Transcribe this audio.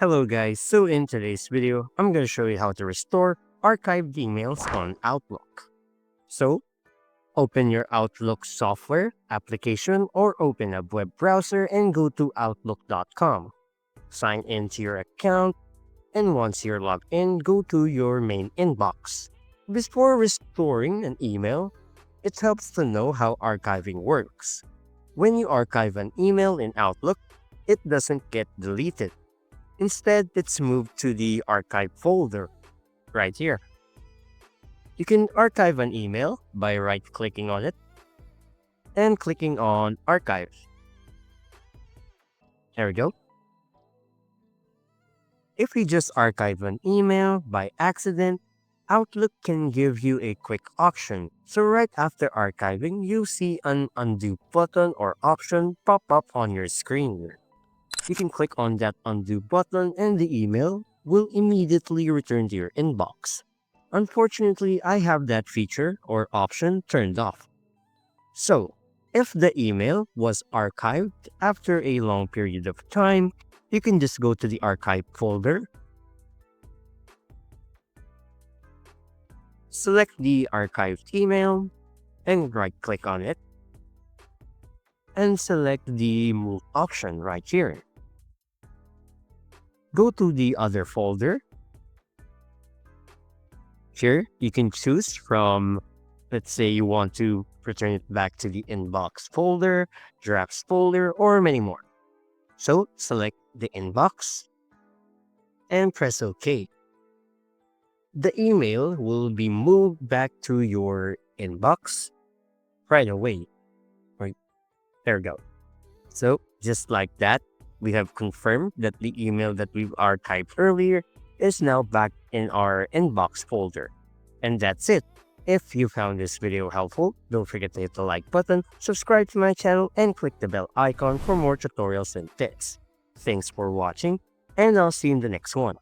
Hello guys, so in today's video, I'm going to show you how to restore archived emails on Outlook. So, open your Outlook software, application, or open a web browser and go to outlook.com. Sign into your account, and once you're logged in, go to your main inbox. Before restoring an email, it helps to know how archiving works. When you archive an email in Outlook, it doesn't get deleted. Instead, it's moved to the archive folder right here. You can archive an email by right-clicking on it and clicking on Archive. There we go. If you just archive an email by accident, Outlook can give you a quick option. So right after archiving, you see an undo button or option pop up on your screen. You can click on that undo button and the email will immediately return to your inbox. Unfortunately, I have that feature or option turned off. So, if the email was archived after a long period of time, you can just go to the archive folder, select the archived email, and right-click on it, and select the move option right here. Go to the other folder. Here, you can choose from, let's say you want to return it back to the inbox folder, drafts folder, or many more. So, select the inbox and press OK. The email will be moved back to your inbox right away. Right, there we go. So, just like that, we have confirmed that the email that we've archived earlier is now back in our inbox folder. And that's it. If you found this video helpful, don't forget to hit the like button, subscribe to my channel, and click the bell icon for more tutorials and tips. Thanks for watching, and I'll see you in the next one.